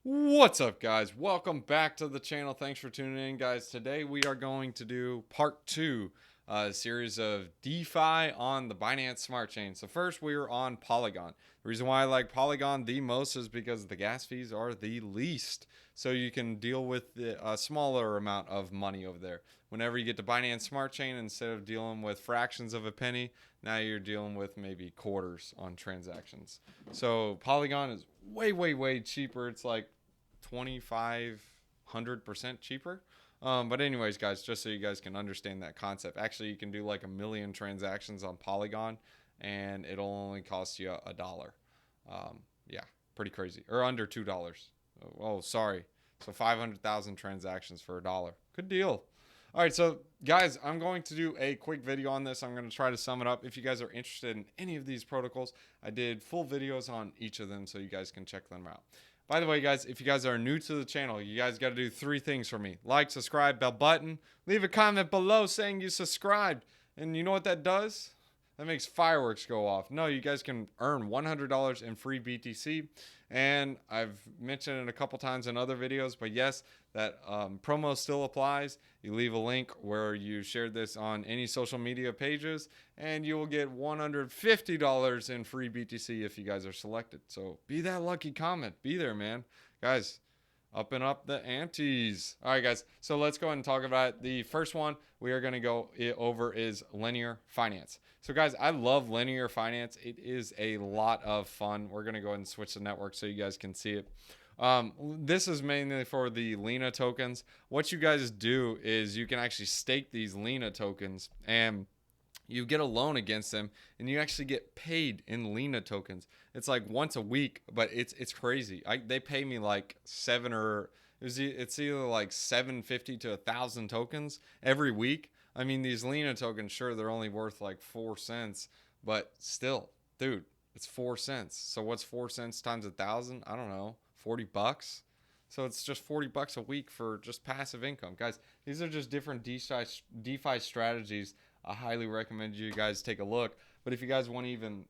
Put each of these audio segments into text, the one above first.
What's up, guys? Welcome back to the channel. Thanks for tuning in, guys. Today we are going to do part two, a series of DeFi on the Binance Smart Chain. So first we were on Polygon. The reason why I like Polygon the most is because the gas fees are the least. So you can deal with a smaller amount of money over there. Whenever you get to Binance Smart Chain, instead of dealing with fractions of a penny, now you're dealing with maybe quarters on transactions. So Polygon is way cheaper. It's like 2,500% cheaper. But anyways, guys, just so you guys can understand that concept, actually you can do like 1 million transactions on Polygon, and it'll only cost you a dollar. Yeah, pretty crazy, or under $2. Oh, sorry. So 500,000 transactions for a dollar. Good deal. All right, so guys, I'm going to do a quick video on this. I'm going to try to sum it up. If you guys are interested in any of these protocols, I did full videos on each of them, so you guys can check them out. By the way, guys, if you guys are new to the channel, you guys got to do 3 things for me: like, subscribe, bell button, leave a comment below saying you subscribed. And you know what that does? That makes fireworks go off. No, you guys can earn $100 in free BTC. And I've mentioned it a couple times in other videos, but yes, that promo still applies. You leave a link where you shared this on any social media pages, and you will get $150 in free BTC if you guys are selected. So be that lucky comment. Be there, man. Guys, up and up the antes. All right, guys. So let's go ahead and talk about it. The first one we are going to go over is linear finance. So, guys, I love linear finance. It is a lot of fun. We're going to go ahead and switch the network so you guys can see it. This is mainly for the Lena tokens. What you guys do is you can actually stake these Lena tokens, and you get a loan against them, and you actually get paid in Lena tokens. It's like once a week, but it's crazy. They pay me like it's either like 750 to 1,000 tokens every week. I mean, these Lena tokens, sure, they're only worth like 4 cents, but still, dude, it's 4 cents. So what's 4 cents times 1,000? I don't know, $40. So it's just $40 a week for just passive income, guys. These are just different DeFi strategies. I highly recommend you guys take a look. But if you guys want to even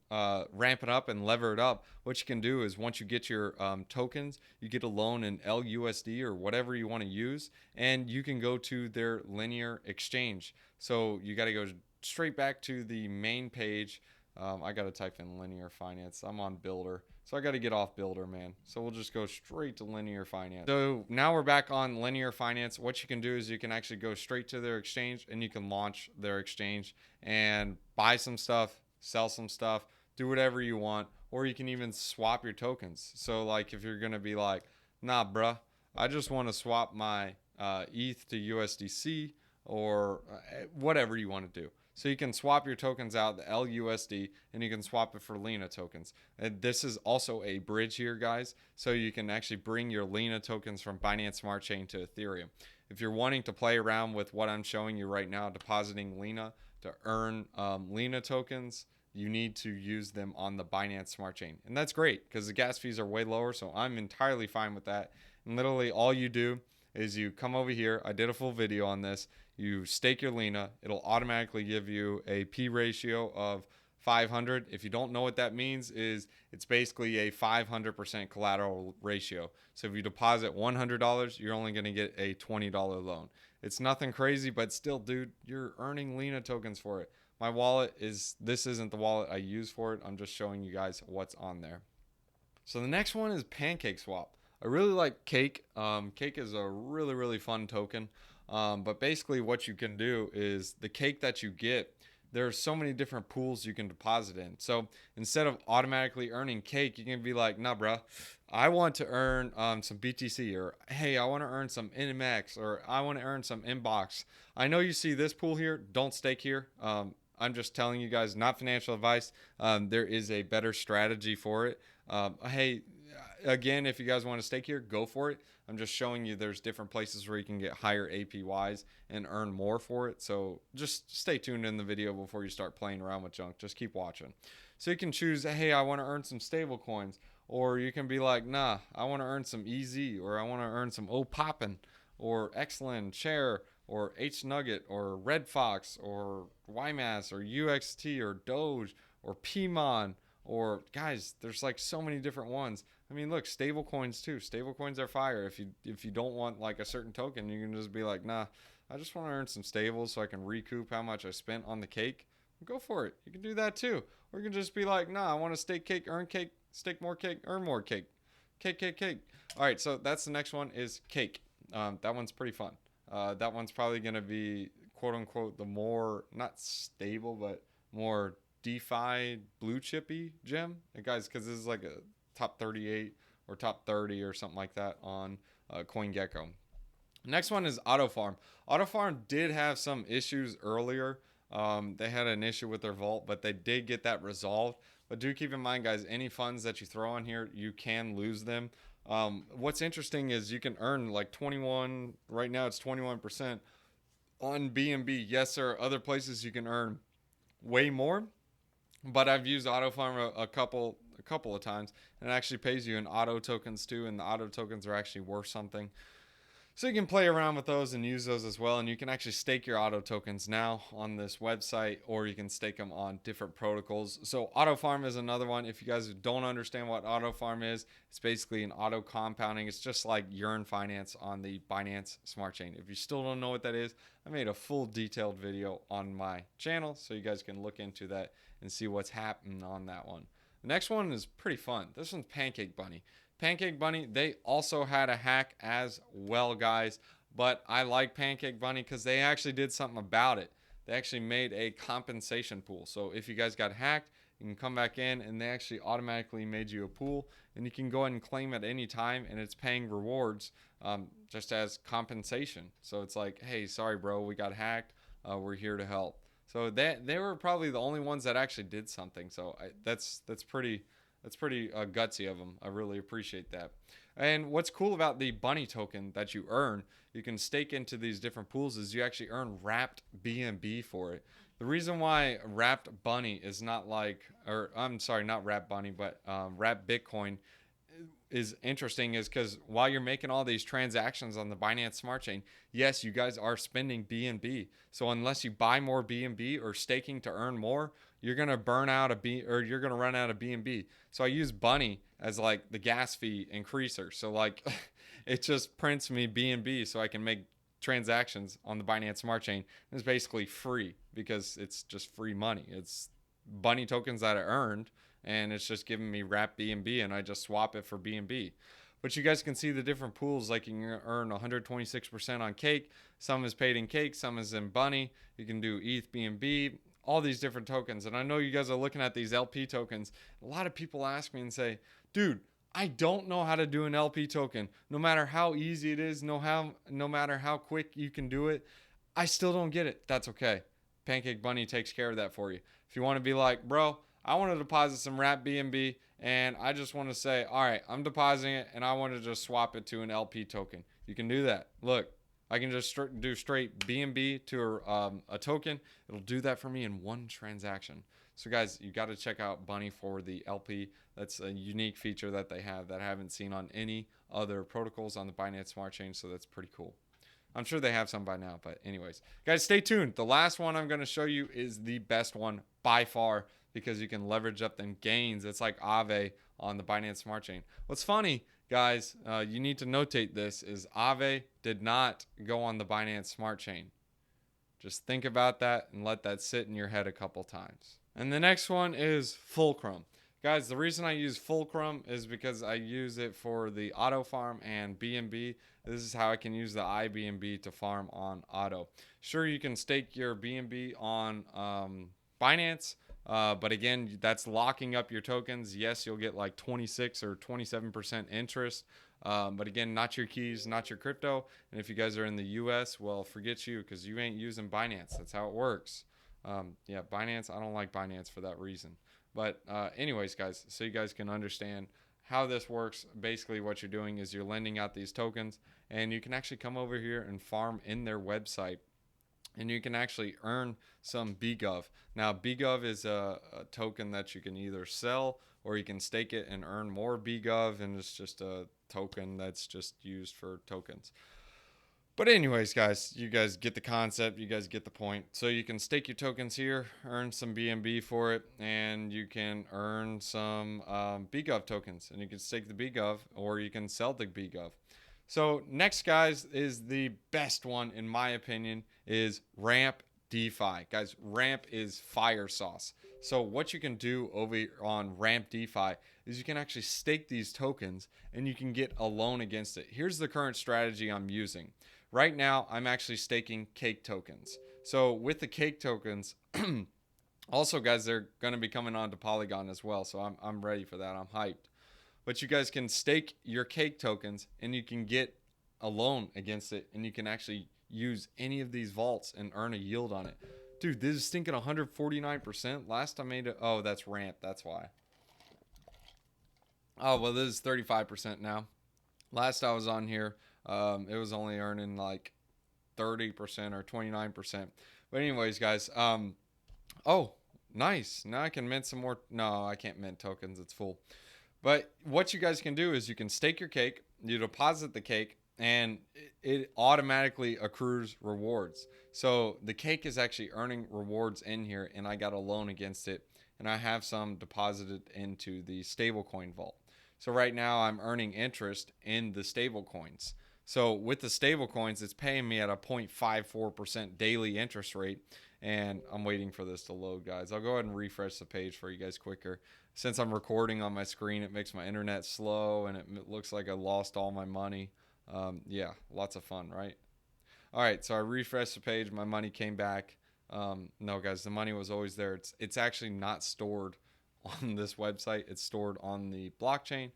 ramp it up and lever it up, what you can do is once you get your tokens, you get a loan in LUSD or whatever you want to use, and you can go to their linear exchange. So you got to go straight back to the main page. I got to type in linear finance. I'm on Builder. So I got to get off Builder, man. So we'll just go straight to linear finance. So now we're back on linear finance. What you can do is you can actually go straight to their exchange, and you can launch their exchange and buy some stuff, sell some stuff, do whatever you want, or you can even swap your tokens. So like if you're going to be like, nah, bruh, I just want to swap my ETH to USDC, or whatever you want to do. So you can swap your tokens out, the LUSD, and you can swap it for Lena tokens. And this is also a bridge here, guys. So you can actually bring your Lena tokens from Binance Smart Chain to Ethereum. If you're wanting to play around with what I'm showing you right now, depositing Lena to earn Lena tokens, you need to use them on the Binance Smart Chain. And that's great because the gas fees are way lower. So I'm entirely fine with that. And literally all you do is you come over here. I did a full video on this. You stake your Lena. It'll automatically give you a P ratio of 500. If you don't know what that means, is it's basically a 500% collateral ratio. So if you deposit $100, you're only going to get a $20 loan. It's nothing crazy, but still, dude, you're earning Lena tokens for it. My wallet this isn't the wallet I use for it. I'm just showing you guys what's on there. So the next one is PancakeSwap. I really like Cake. Cake is a really fun token. But basically what you can do is the Cake that you get, there's so many different pools you can deposit in. So instead of automatically earning Cake, you can be like, nah, bro, I want to earn some BTC, or hey, I want to earn some NMX, or I want to earn some Inbox. I know you see this pool here. Don't stake here. I'm just telling you guys, not financial advice. There is a better strategy for it. Hey, again, if you guys want to stake here, go for it. I'm just showing you there's different places where you can get higher APYs and earn more for it. So just stay tuned in the video before you start playing around with junk. Just keep watching. So you can choose, hey, I want to earn some stable coins. Or you can be like, nah, I want to earn some EZ, or I want to earn some Poppin, or Xlin, Share, or H Nugget, or Red Fox, or YMAS, or UXT, or Doge, or PMON, or guys, there's like so many different ones. I mean, look, stable coins too. Stable coins are fire. If you don't want like a certain token, you can just be like, nah, I just want to earn some stables so I can recoup how much I spent on the cake. Go for it. You can do that too. Or you can just be like, nah, I want to stake cake, earn cake, stake more cake, earn more cake. Cake, cake, cake. All right, so that's the next one is cake. That one's pretty fun. That one's probably going to be quote unquote the more, not stable, but more DeFi blue chippy gem. And guys, because this is like a top 38 or top 30 or something like that on CoinGecko. Next one is AutoFarm. AutoFarm did have some issues earlier. They had an issue with their vault, but they did get that resolved. But do keep in mind, guys, any funds that you throw on here, you can lose them. What's interesting is you can earn like 21, right now it's 21% on BNB. Yes, there are other places you can earn way more, but I've used AutoFarm a couple of times, and it actually pays you in auto tokens too, and the auto tokens are actually worth something. So you can play around with those and use those as well. And you can actually stake your auto tokens now on this website, or you can stake them on different protocols. So AutoFarm is another one. If you guys don't understand what AutoFarm is, it's basically an auto compounding. It's just like Yearn Finance on the Binance Smart Chain. If you still don't know what that is, I made a full detailed video on my channel, so you guys can look into that and see what's happening on that one. The next one is pretty fun. This one's Pancake Bunny. Pancake Bunny, they also had a hack as well, guys. But I like Pancake Bunny because they actually did something about it. They actually made a compensation pool. So if you guys got hacked, you can come back in and they actually automatically made you a pool. And you can go ahead and claim at any time, and it's paying rewards just as compensation. So it's like, hey, sorry, bro, we got hacked. We're here to help. So they were probably the only ones that actually did something. So that's pretty gutsy of them. I really appreciate that. And what's cool about the bunny token that you earn, you can stake into these different pools, is you actually earn wrapped BNB for it. The reason why wrapped bunny is not like, or I'm sorry, not wrapped bunny, but wrapped Bitcoin is interesting is because while you're making all these transactions on the Binance Smart Chain, yes, you guys are spending BNB. So unless you buy more BNB or staking to earn more, you're gonna burn out you're gonna run out of BNB. So I use Bunny as like the gas fee increaser. So like it just prints me BNB so I can make transactions on the Binance Smart Chain. It's basically free because it's just free money. It's Bunny tokens that I earned, and it's just giving me wrap BNB, and I just swap it for BNB. But you guys can see the different pools. Like you can earn 126% on cake. Some is paid in cake, some is in Bunny. You can do ETH BNB, all these different tokens. And I know you guys are looking at these LP tokens. A lot of people ask me and say, dude, I don't know how to do an LP token. No matter how easy it is, no matter how quick you can do it, I still don't get it. That's okay. Pancake Bunny takes care of that for you. If you want to be like, bro, I want to deposit some wrap BNB, and I just want to say, all right, I'm depositing it, and I want to just swap it to an LP token. You can do that. Look, I can just do straight BNB to a token. It'll do that for me in one transaction. So guys, you got to check out Bunny for the LP. That's a unique feature that they have that I haven't seen on any other protocols on the Binance Smart Chain. So that's pretty cool. I'm sure they have some by now, but anyways, guys, stay tuned. The last one I'm going to show you is the best one by far because you can leverage up them gains. It's like Aave on the Binance Smart Chain. What's funny, guys, you need to notate this, is Aave did not go on the Binance Smart Chain. Just think about that and let that sit in your head a couple times. And the next one is Fulcrum. Guys, the reason I use Fulcrum is because I use it for the AutoFarm and BNB. This is how I can use the iBNB to farm on Auto. Sure, you can stake your BNB on Binance, but again, that's locking up your tokens. Yes, you'll get like 26 or 27% interest. But again, not your keys, not your crypto. And if you guys are in the US, well, forget you because you ain't using Binance. That's how it works. Yeah, Binance, I don't like Binance for that reason. But anyways, guys, so you guys can understand how this works. Basically, what you're doing is you're lending out these tokens, and you can actually come over here and farm in their website. And you can actually earn some BGov. Now, BGov is a token that you can either sell or you can stake it and earn more BGov, and it's just a token that's just used for tokens. But anyways, guys, you guys get the concept. You guys get the point. So you can stake your tokens here, earn some BNB for it, and you can earn some BGov tokens. And you can stake the BGov, or you can sell the BGov. So next, guys, is the best one in my opinion, is Ramp DeFi. Guys, Ramp is fire sauce. So what you can do over on Ramp DeFi is you can actually stake these tokens and you can get a loan against it. Here's the current strategy I'm using. Right now, I'm actually staking cake tokens. So with the cake tokens, also, guys, they're going to be coming on to Polygon as well. So I'm ready for that. I'm hyped. But you guys can stake your cake tokens and you can get a loan against it. And you can actually use any of these vaults and earn a yield on it. Dude, this is stinking 149%. Last I made it. Oh, that's Ramp. That's why. Oh, well, this is 35% now. Last I was on here, it was only earning like 30% or 29%. But anyways, guys, oh, nice. Now I can mint some more. No, I can't mint tokens. It's full. But what you guys can do is you can stake your cake, you deposit the cake, and it automatically accrues rewards. So the cake is actually earning rewards in here, and I got a loan against it, and I have some deposited into the stablecoin vault. So right now I'm earning interest in the stable coins. So with the stable coins, it's paying me at a 0.54% daily interest rate. And I'm waiting for this to load, guys. I'll go ahead and refresh the page for you guys quicker. Since I'm recording on my screen, it makes my internet slow and it looks like I lost all my money. Yeah, lots of fun, right? All right, so I refreshed the page. My money came back. No, guys, the money was always there. It's actually not stored on this website. It's stored on the blockchain.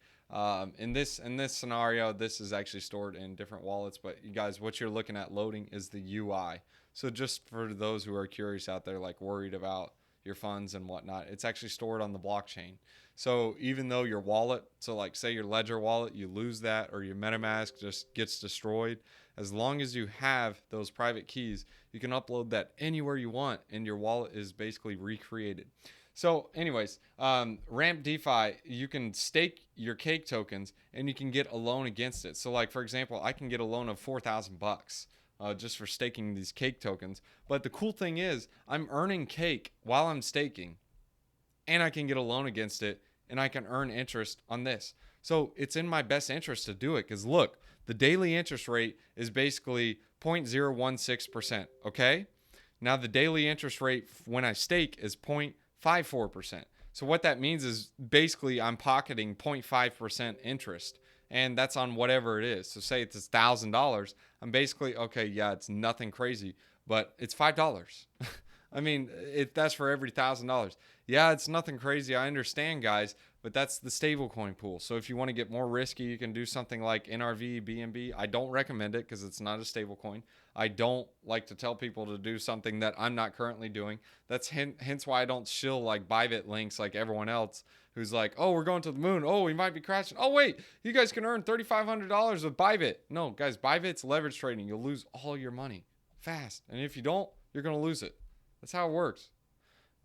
In this scenario, this is actually stored in different wallets. But you guys, what you're looking at loading is the UI. So just for those who are curious out there, like worried about your funds and whatnot, it's actually stored on the blockchain. So even though your wallet, so like say your Ledger wallet, you lose that, or your MetaMask just gets destroyed, as long as you have those private keys, you can upload that anywhere you want and your wallet is basically recreated. So anyways, Ramp DeFi, you can stake your cake tokens and you can get a loan against it. So like, for example, I can get a loan of $4,000 just for staking these cake tokens. But the cool thing is I'm earning cake while I'm staking and I can get a loan against it and I can earn interest on this. So it's in my best interest to do it because look, the daily interest rate is basically 0.016%. Okay. Now the daily interest rate when I stake is 0.54%. So what that means is basically I'm pocketing 0.5% interest. And that's on whatever it is. So say it's $1,000. I'm basically, okay, yeah, it's nothing crazy, but it's $5. I mean, that's for every $1,000. Yeah, it's nothing crazy. I understand, guys, but that's the stablecoin pool. So if you want to get more risky, you can do something like NRV, BNB. I don't recommend it because it's not a stablecoin. I don't like to tell people to do something that I'm not currently doing. That's hence why I don't shill like Bybit links like everyone else who's like, oh, we're going to the moon. Oh, we might be crashing. Oh, wait, you guys can earn $3,500 with Bybit. No, guys, Bybit's leverage trading. You'll lose all your money fast. And if you don't, you're going to lose it. That's how it works.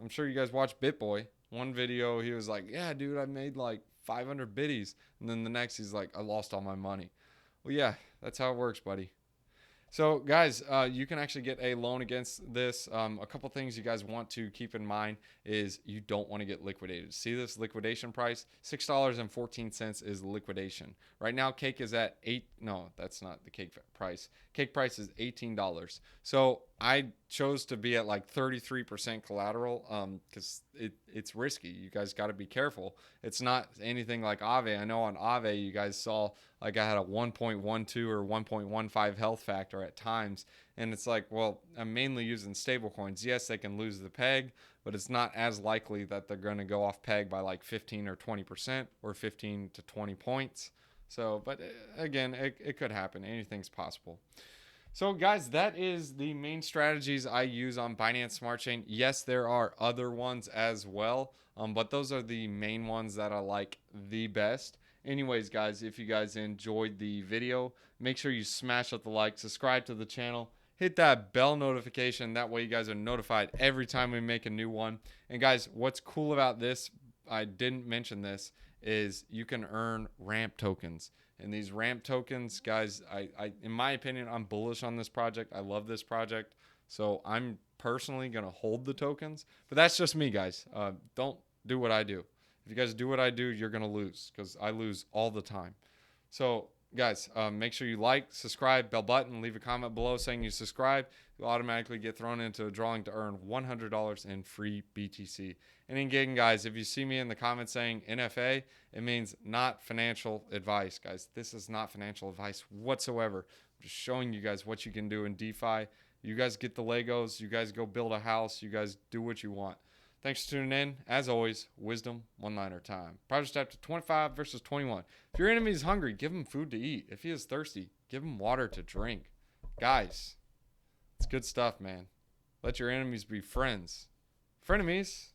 I'm sure you guys watch BitBoy. One video, he was like, yeah, dude, I made like 500 biddies. And then the next, he's like, I lost all my money. Well, yeah, that's how it works, buddy. So, guys, you can actually get a loan against this. A couple things you guys want to keep in mind is you don't want to get liquidated. See this liquidation price? $6.14 is liquidation. Right now, cake is at No, that's not the cake price. Cake price is $18. So I chose to be at like 33% collateral because it's risky. You guys got to be careful. It's not anything like Aave. I know on Aave you guys saw like I had a 1.12 or 1.15 health factor at times. And it's like, well, I'm mainly using stablecoins. Yes, they can lose the peg, but it's not as likely that they're going to go off peg by like 15 or 20% or 15 to 20 points. So, but again, it could happen. Anything's possible. So, guys, that is the main strategies I use on Binance Smart Chain. Yes, there are other ones as well, but those are the main ones that I like the best. Anyways, guys, if you guys enjoyed the video, make sure you smash up the like, subscribe to the channel, hit that bell notification. That way you guys are notified every time we make a new one. And guys, what's cool about this, I didn't mention this, is you can earn ramp tokens. And these ramp tokens, guys, I in my opinion, I'm bullish on this project. I love this project. So I'm personally going to hold the tokens. But that's just me, guys. Don't do what I do. If you guys do what I do, you're going to lose because I lose all the time. So, guys, make sure you like, subscribe, bell button, leave a comment below saying you subscribe. You'll automatically get thrown into a drawing to earn $100 in free BTC. And again, guys, if you see me in the comments saying NFA, it means not financial advice, guys. This is not financial advice whatsoever. I'm just showing you guys what you can do in DeFi. You guys get the Legos. You guys go build a house. You guys do what you want. Thanks for tuning in. As always, wisdom, one-liner time. Project chapter 25 versus 21. If your enemy is hungry, give him food to eat. If he is thirsty, give him water to drink. Guys, it's good stuff, man. Let your enemies be friends. Frenemies.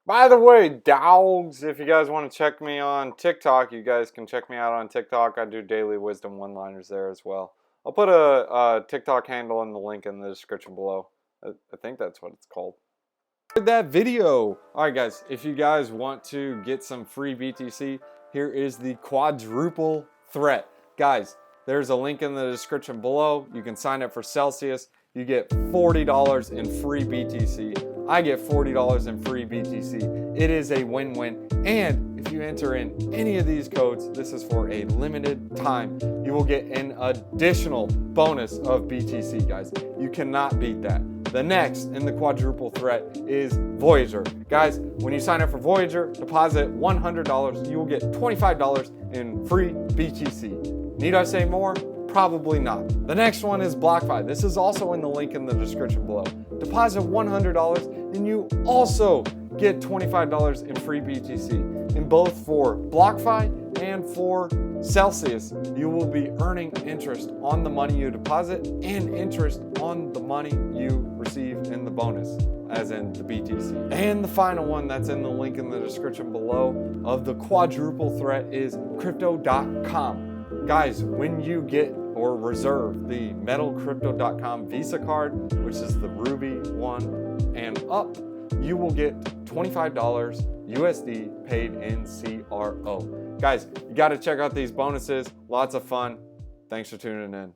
By the way, dogs, if you guys want to check me on TikTok, you guys can check me out on TikTok. I do daily wisdom one-liners there as well. I'll put a TikTok handle in the link in the description below. I think that's what it's called. That video. All right, guys, if you guys want to get some free BTC, here is the quadruple threat. Guys, there's a link in the description below. You can sign up for Celsius. You get $40 in free BTC. I get $40 in free BTC. It is a win-win. And if you enter in any of these codes, this is for a limited time, you will get an additional bonus of BTC, guys. You cannot beat that. The next in the quadruple threat is Voyager. Guys, when you sign up for Voyager, deposit $100, you will get $25 in free BTC. Need I say more? Probably not. The next one is BlockFi. This is also in the link in the description below. Deposit $100 and you also get $25 in free BTC. In both for BlockFi and for Celsius, you will be earning interest on the money you deposit and interest on the money you receive in the bonus, as in the BTC. And the final one that's in the link in the description below of the quadruple threat is crypto.com. Guys, when you get or reserve the metalcrypto.com Visa card, which is the Ruby one and up, you will get $25 USD paid in CRO. Guys, you got to check out these bonuses. Lots of fun. Thanks for tuning in.